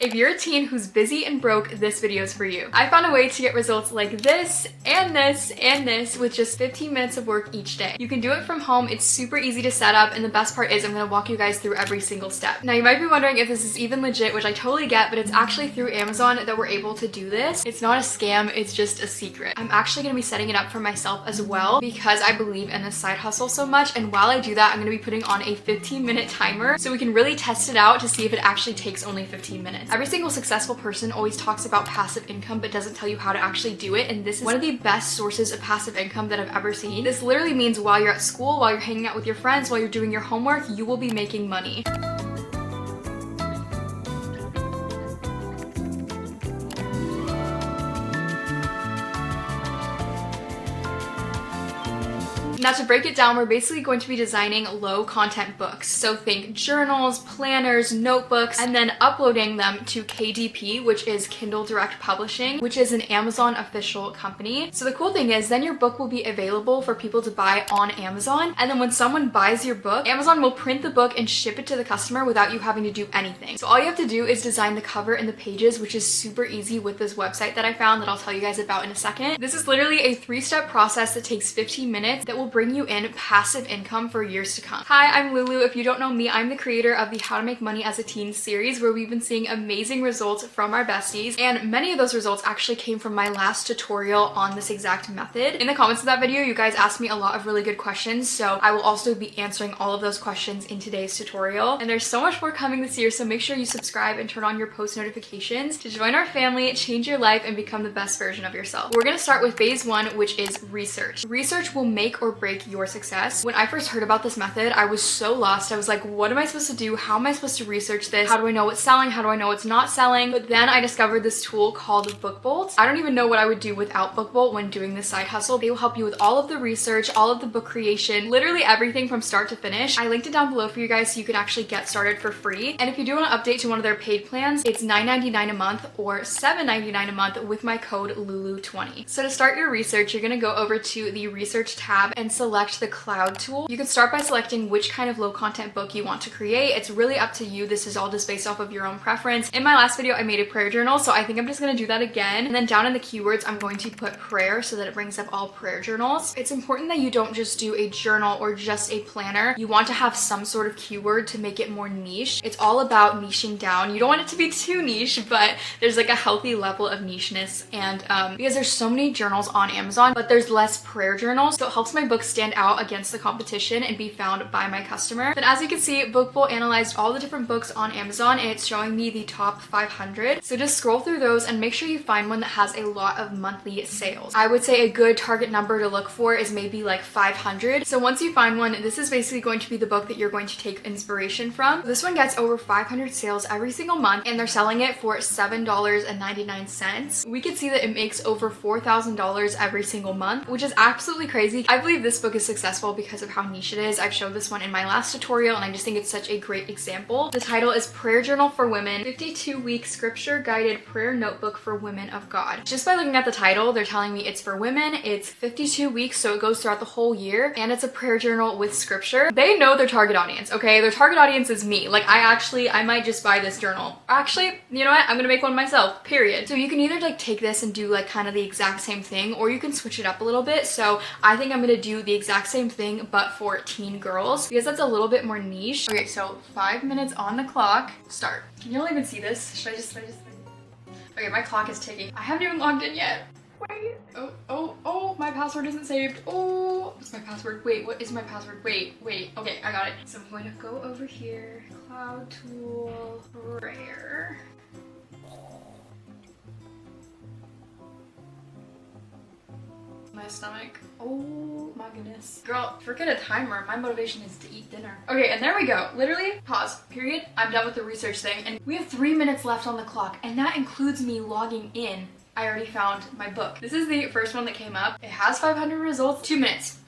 If you're a teen who's busy and broke, this video is for you. I found a way to get results like this and this and this with just 15 minutes of work each day. You can do it from home. It's super easy to set up, and the best part is I'm going to walk you guys through every single step. Now you might be wondering if this is even legit, which I totally get, but it's actually through Amazon that we're able to do this. It's not a scam, it's just a secret. I'm actually going to be setting it up for myself as well because I believe in this side hustle so much, and while I do that, I'm going to be putting on a 15-minute timer so we can really test it out to see if it actually takes only 15 minutes. Every single successful person always talks about passive income but doesn't tell you how to actually do it, and this is one of the best sources of passive income that I've ever seen. This literally means while you're at school, while you're hanging out with your friends, while you're doing your homework, you will be making money. Now to break it down, we're basically going to be designing low content books. So think journals, planners, notebooks, and then uploading them to KDP, which is Kindle Direct Publishing, which is an Amazon official company. So the cool thing is then your book will be available for people to buy on Amazon. And then when someone buys your book, Amazon will print the book and ship it to the customer without you having to do anything. So all you have to do is design the cover and the pages, which is super easy with this website that I found that I'll tell you guys about in a second. This is literally a 3-step process that takes 15 minutes that will bring you in passive income for years to come. Hi, I'm Lulu. If you don't know me, I'm the creator of the How to Make Money as a Teen series, where we've been seeing amazing results from our besties, and many of those results actually came from my last tutorial on this exact method. In the comments of that video, you guys asked me a lot of really good questions, so I will also be answering all of those questions in today's tutorial. And there's so much more coming this year, so make sure you subscribe and turn on your post notifications to join our family, change your life, and become the best version of yourself. We're gonna start with phase 1, which is research. Research will make or break your success. When I first heard about this method, I was so lost. I was like, what am I supposed to do? How am I supposed to research this? How do I know what's selling? How do I know what's not selling? But then I discovered this tool called BookBolt. I don't even know what I would do without BookBolt when doing this side hustle. They will help you with all of the research, all of the book creation, literally everything from start to finish. I linked it down below for you guys so you can actually get started for free. And if you do want to update to one of their paid plans, it's $9.99 a month or $7.99 a month with my code LULU20. So to start your research, you're going to go over to the research tab and select the cloud tool. You can start by selecting which kind of low content book you want to create. It's really up to you. This is all just based off of your own preference. In my last video, I made a prayer journal, so I think I'm just going to do that again. And then down in the keywords, I'm going to put prayer so that it brings up all prayer journals. It's important that you don't just do a journal or just a planner. You want to have some sort of keyword to make it more niche. It's all about niching down. You don't want it to be too niche, but there's like a healthy level of nicheness. And because there's so many journals on Amazon, but there's less prayer journals, so it helps my book stand out against the competition and be found by my customer. Then as you can see, BookBolt analyzed all the different books on Amazon, and it's showing me the top 500. So just scroll through those and make sure you find one that has a lot of monthly sales. I would say a good target number to look for is maybe like 500. So once you find one, this is basically going to be the book that you're going to take inspiration from. This one gets over 500 sales every single month, and they're selling it for $7.99. We can see that it makes over $4,000 every single month, which is absolutely crazy. I believe this book is successful because of how niche it is. I've showed this one in my last tutorial, and I just think it's such a great example. The title is Prayer Journal for Women, 52-week scripture guided prayer notebook for women of God. Just by looking at the title, they're telling me it's for women, it's 52 weeks, so it goes throughout the whole year, and it's a prayer journal with scripture. They know their target audience, okay? Their target audience is me. Like I might just buy this journal. Actually, you know what? I'm gonna make one myself, period. So you can either like take this and do like kind of the exact same thing, or you can switch it up a little bit. So I think I'm gonna do the exact same thing, but for teen girls, because that's a little bit more niche. Okay, so 5 minutes on the clock. Start. Can you all even see this? Should I just... Okay, my clock is ticking. I haven't even logged in yet. Wait. Oh, my password isn't saved. Oh, what's my password? Wait, what is my password? Wait. Okay, I got it. So I'm going to go over here. Cloud tool, prayer. My stomach. Oh my goodness. Girl, forget a timer. My motivation is to eat dinner. Okay, and there we go. Literally, pause, period. I'm done with the research thing, and we have 3 minutes left on the clock, and that includes me logging in. I already found my book. This is the first one that came up. It has 500 results. 2 minutes.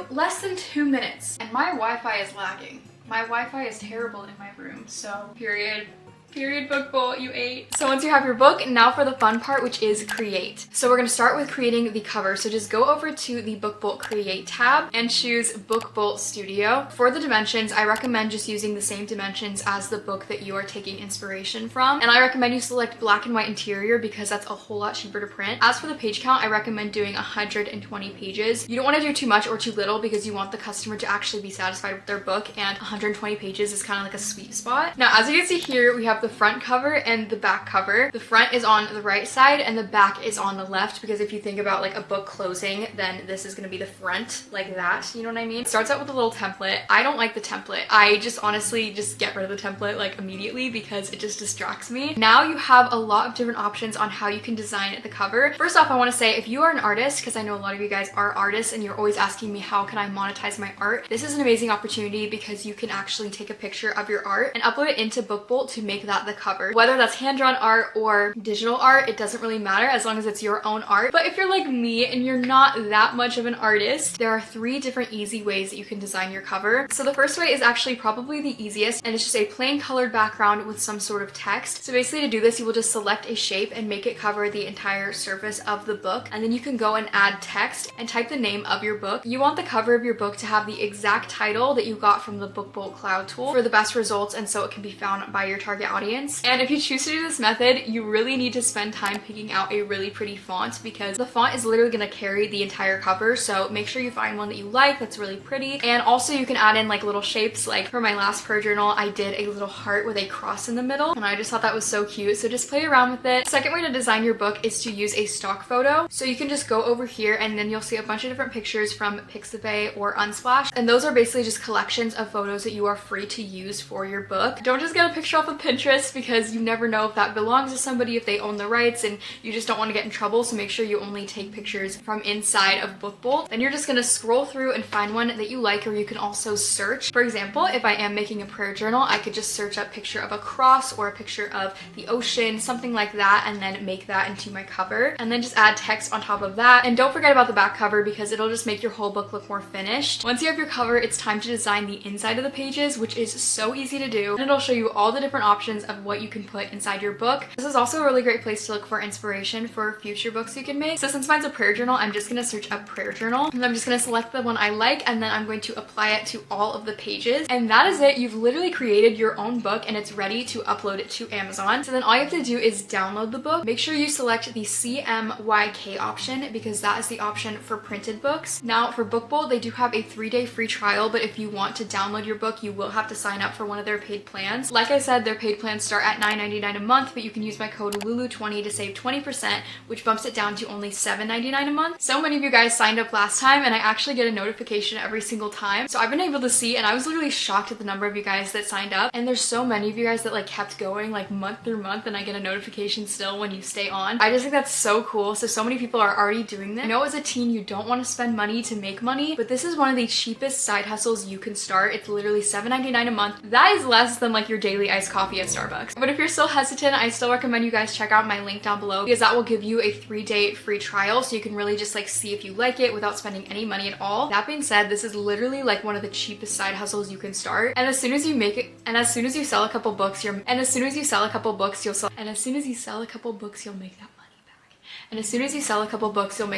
Less than 2 minutes. And my Wi-Fi is lagging. My Wi-Fi is terrible in my room, so period. Period book bowl, you ate. So once you have your book, now for the fun part, which is create. So we're gonna start with creating the cover. So just go over to the Book Bolt Create tab and choose Book Bolt Studio. For the dimensions, I recommend just using the same dimensions as the book that you are taking inspiration from. And I recommend you select black and white interior because that's a whole lot cheaper to print. As for the page count, I recommend doing 120 pages. You don't want to do too much or too little because you want the customer to actually be satisfied with their book, and 120 pages is kind of like a sweet spot. Now, as you can see here, we have the front cover and the back cover. The front is on the right side and the back is on the left, because if you think about like a book closing, then this is going to be the front like that, you know what I mean? It starts out with a little template. I don't like the template. I just honestly just get rid of the template like immediately because it just distracts me. Now you have a lot of different options on how you can design the cover. First off, I want to say if you are an artist, because I know a lot of you guys are artists and you're always asking me how can I monetize my art, this is an amazing opportunity because you can actually take a picture of your art and upload it into BookBolt to make that the cover. Whether that's hand-drawn art or digital art, it doesn't really matter as long as it's your own art. But if you're like me and you're not that much of an artist, there are 3 different easy ways that you can design your cover. So the first way is actually probably the easiest, and it's just a plain colored background with some sort of text. So basically to do this, you will just select a shape and make it cover the entire surface of the book, and then you can go and add text and type the name of your book. You want the cover of your book to have the exact title that you got from the BookBolt Cloud tool for the best results, and so it can be found by your target audience. And if you choose to do this method, you really need to spend time picking out a really pretty font because the font is literally going to carry the entire cover. So make sure you find one that you like that's really pretty. And also you can add in like little shapes. Like for my last prayer journal, I did a little heart with a cross in the middle, and I just thought that was so cute. So just play around with it. Second way to design your book is to use a stock photo. So you can just go over here and then you'll see a bunch of different pictures from Pixabay or Unsplash. And those are basically just collections of photos that you are free to use for your book. Don't just get a picture off of Pinterest because you never know if that belongs to somebody, if they own the rights, and you just don't want to get in trouble. So make sure you only take pictures from inside of BookBolt. Then you're just going to scroll through and find one that you like, or you can also search. For example, if I am making a prayer journal, I could just search up picture of a cross or a picture of the ocean, something like that, and then make that into my cover, and then just add text on top of that. And don't forget about the back cover because it'll just make your whole book look more finished. Once you have your cover, it's time to design the inside of the pages, which is so easy to do, and it'll show you all the different options of what you can put inside your book. This is also a really great place to look for inspiration for future books you can make. So since mine's a prayer journal, I'm just going to search up prayer journal, and I'm just going to select the one I like, and then I'm going to apply it to all of the pages. And that is it. You've literally created your own book and it's ready to upload it to Amazon. So then all you have to do is download the book. Make sure you select the CMYK option because that is the option for printed books. Now for BookBolt, they do have a 3-day free trial, but if you want to download your book, you will have to sign up for one of their paid plans. Like I said, their paid plans start at $9.99 a month, but you can use my code LULU20 to save 20%, which bumps it down to only $7.99 a month. So many of you guys signed up last time, and I actually get a notification every single time. So I've been able to see, and I was literally shocked at the number of you guys that signed up. And there's so many of you guys that like kept going like month through month, and I get a notification still when you stay on. I just think that's so cool. So many people are already doing this. I know as a teen, you don't want to spend money to make money, but this is one of the cheapest side hustles you can start. It's literally $7.99 a month. That is less than like your daily iced coffee at Starbucks. But if you're still hesitant, I still recommend you guys check out my link down below because that will give you a 3-day free trial, so you can really just like see if you like it without spending any money at all. That being said, this is literally like one of the cheapest side hustles you can start. And as soon as you make it, and as soon as you sell a couple books, you'll make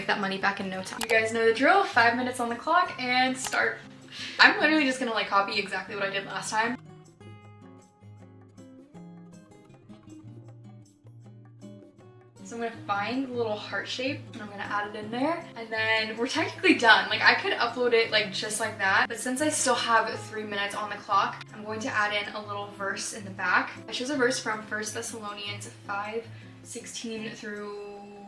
that money back in no time. You guys know the drill. 5 minutes on the clock and start. I'm literally just gonna like copy exactly what I did last time. So I'm gonna find the little heart shape and I'm gonna add it in there, and then we're technically done. Like I could upload it like just like that, but since I still have 3 minutes on the clock, I'm going to add in a little verse in the back. I chose a verse from 1 Thessalonians 5:16 through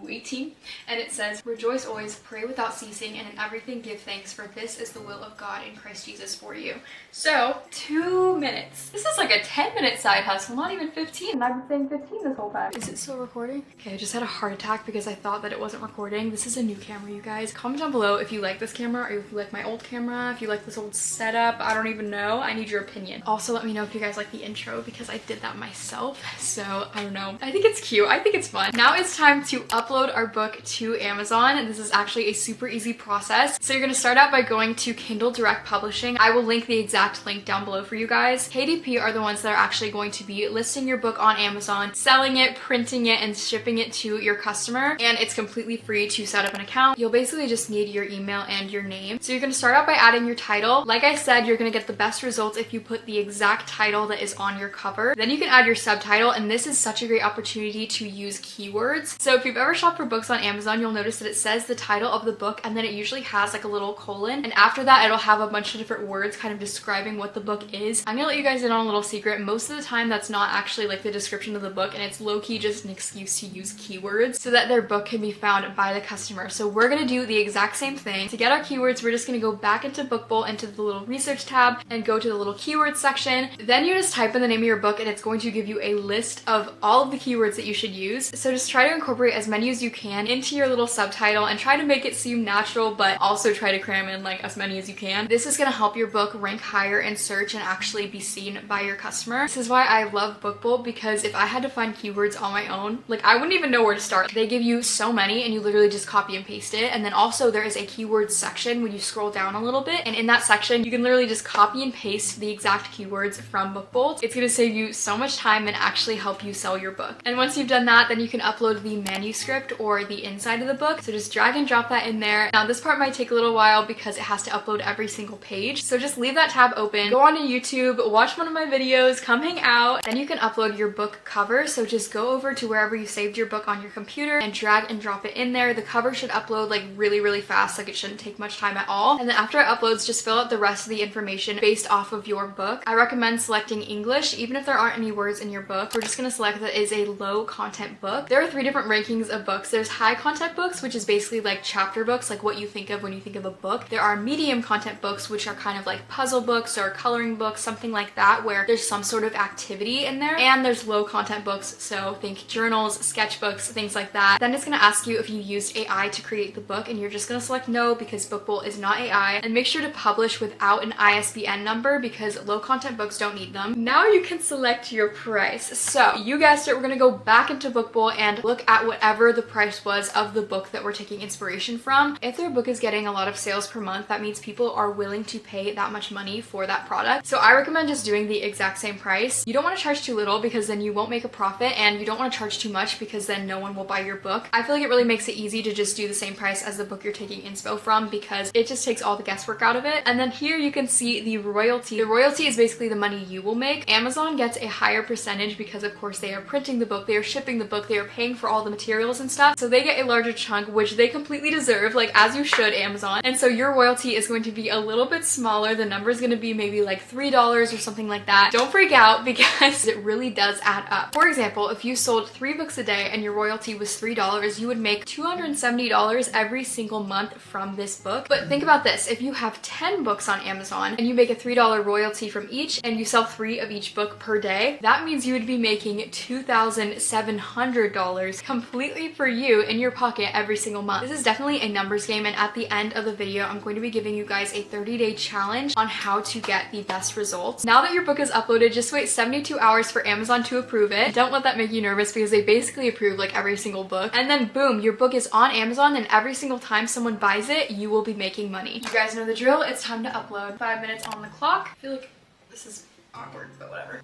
18, and it says, "Rejoice always, pray without ceasing, and in everything give thanks, for this is the will of God in Christ Jesus for you." So 2 minutes. This is like a 10-minute side hustle, not even 15, and I've been saying 15 this whole time. Is it still recording? Okay, I just had a heart attack because I thought that it wasn't recording. This is a new camera, you guys. Comment down below if you like this camera, or if you like my old camera, if you like this old setup. I don't even know. I need your opinion. Also, let me know if you guys like the intro because I did that myself, so I don't know. I think it's cute. I think it's fun. Now it's time to upload upload our book to Amazon. This is actually a super easy process. So you're going to start out by going to Kindle Direct Publishing. I will link the exact link down below for you guys. KDP are the ones that are actually going to be listing your book on Amazon, selling it, printing it, and shipping it to your customer. And it's completely free to set up an account. You'll basically just need your email and your name. So you're going to start out by adding your title. Like I said, you're going to get the best results if you put the exact title that is on your cover. Then you can add your subtitle, and this is such a great opportunity to use keywords. So if you've ever shopped for books on Amazon, you'll notice that it says the title of the book and then it usually has like a little colon, and after that it'll have a bunch of different words kind of describing what the book is. I'm gonna let you guys in on a little secret. Most of the time that's not actually like the description of the book, and it's low-key just an excuse to use keywords so that their book can be found by the customer. So we're gonna do the exact same thing. To get our keywords, we're just gonna go back into Bookbowl, into the little research tab, and go to the little keywords section. Then you just type in the name of your book and it's going to give you a list of all of the keywords that you should use. So just try to incorporate as many as you can into your little subtitle and try to make it seem natural, but also try to cram in like as many as you can. This is going to help your book rank higher in search and actually be seen by your customer. This is why I love Bookbowl, because if I had to find keywords on my own, like I wouldn't even know where to start. They give you so many and you literally just copy and paste it. And then also there is a keywords section when you scroll down a little bit, and in that section you can literally just copy and paste the exact keywords from Bookbowl. It's going to save you so much time and actually help you sell your book. And once you've done that, then you can upload the manuscript or the inside of the book. So just drag and drop that in there. Now this part might take a little while because it has to upload every single page. So just leave that tab open, go onto YouTube, watch one of my videos, come hang out. Then you can upload your book cover. So just go over to wherever you saved your book on your computer and drag and drop it in there. The cover should upload like really fast, like it shouldn't take much time at all. And then after it uploads, just fill out the rest of the information based off of your book. I recommend selecting English, even if there aren't any words in your book. We're just going to select that it is a low content book. There are 3 different rankings of books. There's high content books, which is basically like chapter books, like what you think of when you think of a book. There are medium content books, which are kind of like puzzle books or coloring books, something like that, where there's some sort of activity in there. And there's low content books, so think journals, sketchbooks, things like that. Then it's going to ask you if you used AI to create the book, and you're just going to select no because Bookbowl is not AI. And make sure to publish without an ISBN number because low content books don't need them. Now you can select your price. So you guessed it, we're going to go back into Bookbowl and look at whatever the price was of the book that we're taking inspiration from. If their book is getting a lot of sales per month, that means people are willing to pay that much money for that product. So I recommend just doing the exact same price. You don't want to charge too little because then you won't make a profit, and you don't want to charge too much because then no one will buy your book. I feel like it really makes it easy to just do the same price as the book you're taking inspo from because it just takes all the guesswork out of it. And then here you can see the royalty. The royalty is basically the money you will make. Amazon gets a higher percentage because of course they are printing the book, they are shipping the book, they are paying for all the materials and stuff. So they get a larger chunk, which they completely deserve, like as you should, Amazon. And so your royalty is going to be a little bit smaller. The number is going to be maybe like $3 or something like that. Don't freak out because it really does add up. For example, if you sold 3 books a day and your royalty was $3, you would make $270 every single month from this book. But think about this, if you have 10 books on Amazon and you make a $3 royalty from each and you sell 3 of each book per day, that means you would be making $2,700 completely for you in your pocket every single month. This is definitely a numbers game, and at the end of the video, I'm going to be giving you guys a 30-day challenge on how to get the best results. Now that your book is uploaded, just wait 72 hours for Amazon to approve it. Don't let that make you nervous because they basically approve like every single book. And then boom, your book is on Amazon, and every single time someone buys it, you will be making money. You guys know the drill. It's time to upload. 5 minutes on the clock. I feel like this is awkward, but whatever.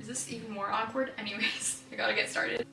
Is this even more awkward? Anyways, I gotta get started.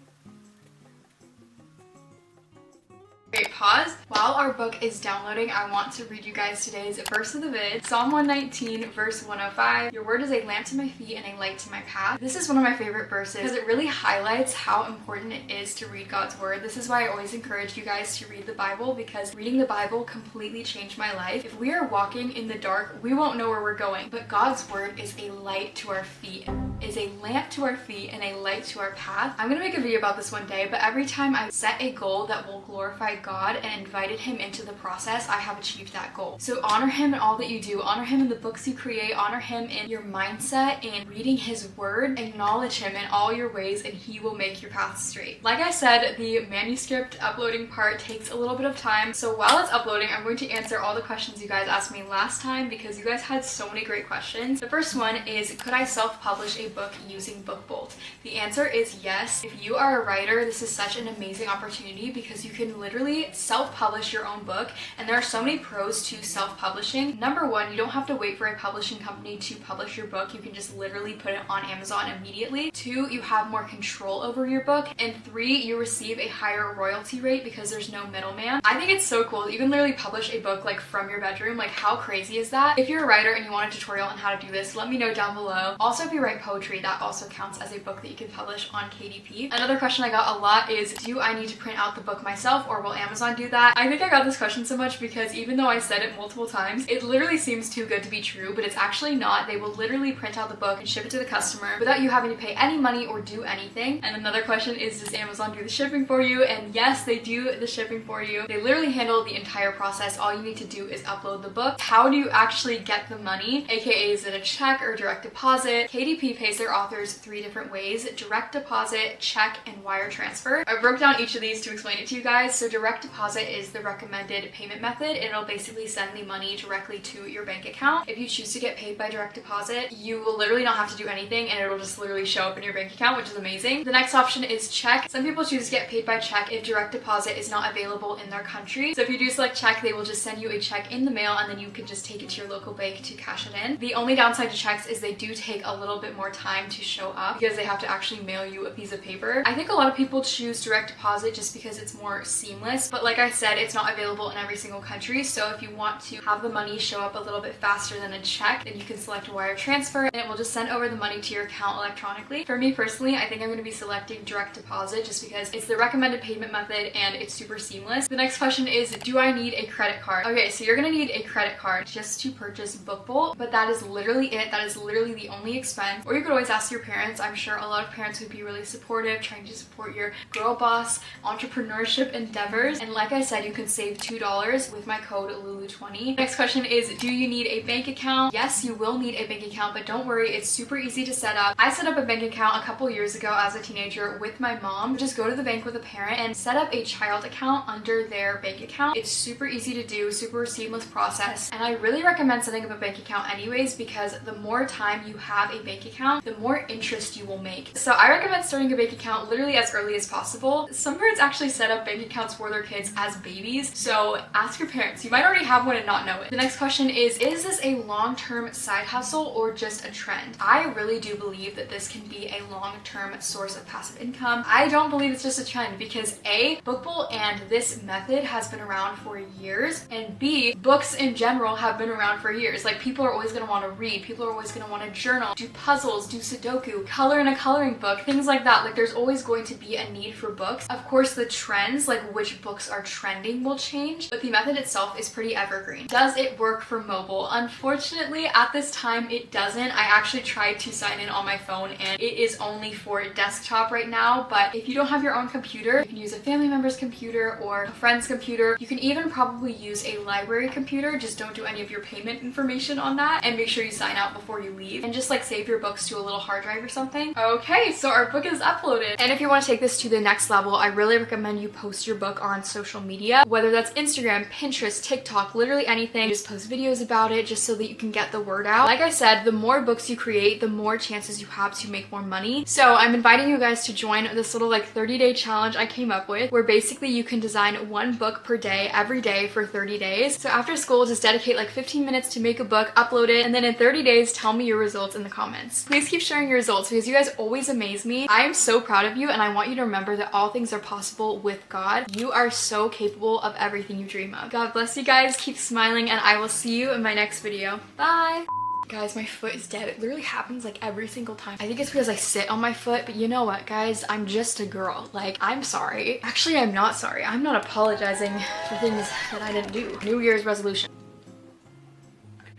Okay, pause. While our book is downloading, I want to read you guys today's verse of the vid. Psalm 119, verse 105. Your word is a lamp to my feet and a light to my path. This is one of my favorite verses because it really highlights how important it is to read God's word. This is why I always encourage you guys to read the Bible, because reading the Bible completely changed my life. If we are walking in the dark, we won't know where we're going. But God's word is a light to our feet, is a lamp to our feet and a light to our path. I'm gonna make a video about this one day, but every time I set a goal that will glorify God, God and invited him into the process, I have achieved that goal. So honor him in all that you do. Honor him in the books you create. Honor him in your mindset and reading his word. Acknowledge him in all your ways and he will make your path straight. Like I said, the manuscript uploading part takes a little bit of time. So while it's uploading, I'm going to answer all the questions you guys asked me last time because you guys had so many great questions. The first one is, could I self-publish a book using BookBolt? The answer is yes. If you are a writer, this is such an amazing opportunity because you can literally self-publish your own book, and there are so many pros to self-publishing. Number one, you don't have to wait for a publishing company to publish your book. You can just literally put it on Amazon immediately. Two, you have more control over your book. And three, you receive a higher royalty rate because there's no middleman. I think it's so cool that you can literally publish a book like from your bedroom. Like, how crazy is that? If you're a writer and you want a tutorial on how to do this, let me know down below. Also, if you write poetry, that also counts as a book that you can publish on KDP. Another question I got a lot is, do I need to print out the book myself or will Amazon do that? I think I got this question so much because even though I said it multiple times, it literally seems too good to be true, but it's actually not. They will literally print out the book and ship it to the customer without you having to pay any money or do anything. And another question is, does Amazon do the shipping for you? And yes, they do the shipping for you. They literally handle the entire process. All you need to do is upload the book. How do you actually get the money? AKA, is it a check or direct deposit? KDP pays their authors 3 different ways: direct deposit, check, and wire transfer. I broke down each of these to explain it to you guys. So direct deposit is the recommended payment method. It'll basically send the money directly to your bank account. If you choose to get paid by direct deposit, you will literally not have to do anything and it'll just literally show up in your bank account, which is amazing. The next option is check. Some people choose to get paid by check if direct deposit is not available in their country. So if you do select check, they will just send you a check in the mail and then you can just take it to your local bank to cash it in. The only downside to checks is they do take a little bit more time to show up because they have to actually mail you a piece of paper. I think a lot of people choose direct deposit just because it's more seamless, but like I said, it's not available in every single country. So if you want to have the money show up a little bit faster than a check, then you can select wire transfer and it will just send over the money to your account electronically. For me personally, I think I'm going to be selecting direct deposit just because it's the recommended payment method and it's super seamless. The next question is, do I need a credit card? Okay, so you're going to need a credit card just to purchase BookBolt, but that is literally it. That is literally the only expense. Or you could always ask your parents. I'm sure a lot of parents would be really supportive, trying to support your girl boss entrepreneurship endeavors. And like I said, you can save $2 with my code Lulu20. Next question is, do you need a bank account? Yes, you will need a bank account, but don't worry, it's super easy to set up. I set up a bank account a couple years ago as a teenager with my mom. Just go to the bank with a parent and set up a child account under their bank account. It's super easy to do, super seamless process, and I really recommend setting up a bank account anyways because the more time you have a bank account, the more interest you will make. So I recommend starting a bank account literally as early as possible. Some parents actually set up bank accounts for their kids as babies, so ask your parents. You might already have one and not know it. The next question is this a long-term side hustle or just a trend? I really do believe that this can be a long-term source of passive income. I don't believe it's just a trend because A, BookBolt and this method has been around for years, and B, books in general have been around for years. Like, people are always going to want to read, people are always going to want to journal, do puzzles, do Sudoku, color in a coloring book, things like that. Like, there's always going to be a need for books. Of course, the trends, like which books are trending, will change, but the method itself is pretty evergreen. Does it work for mobile? Unfortunately, at this time, it doesn't. I actually tried to sign in on my phone and it is only for desktop right now, but if you don't have your own computer, you can use a family member's computer or a friend's computer. You can even probably use a library computer. Just don't do any of your payment information on that and make sure you sign out before you leave and just like save your books to a little hard drive or something. Okay, so our book is uploaded. And if you want to take this to the next level, I really recommend you post your book on social media, whether that's Instagram, Pinterest, TikTok, literally anything. Just post videos about it just so that you can get the word out. Like I said, the more books you create, the more chances you have to make more money. So I'm inviting you guys to join this little like 30-day challenge I came up with, where basically you can design one book per day every day for 30 days. So after school, just dedicate like 15 minutes to make a book, upload it, and then in 30 days, tell me your results in the comments. Please keep sharing your results because you guys always amaze me. I am so proud of you and I want you to remember that all things are possible with God. You are so capable of everything you dream of. God bless you guys, keep smiling, and I will see you in my next video. Bye! Guys, my foot is dead. It literally happens like every single time. I think it's because I sit on my foot, but you know what, guys? I'm just a girl. Like, I'm sorry. Actually, I'm not sorry. I'm not apologizing for things that I didn't do. New Year's resolution.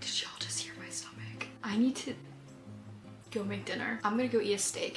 Did y'all just hear my stomach? I need to go make dinner. I'm gonna go eat a steak.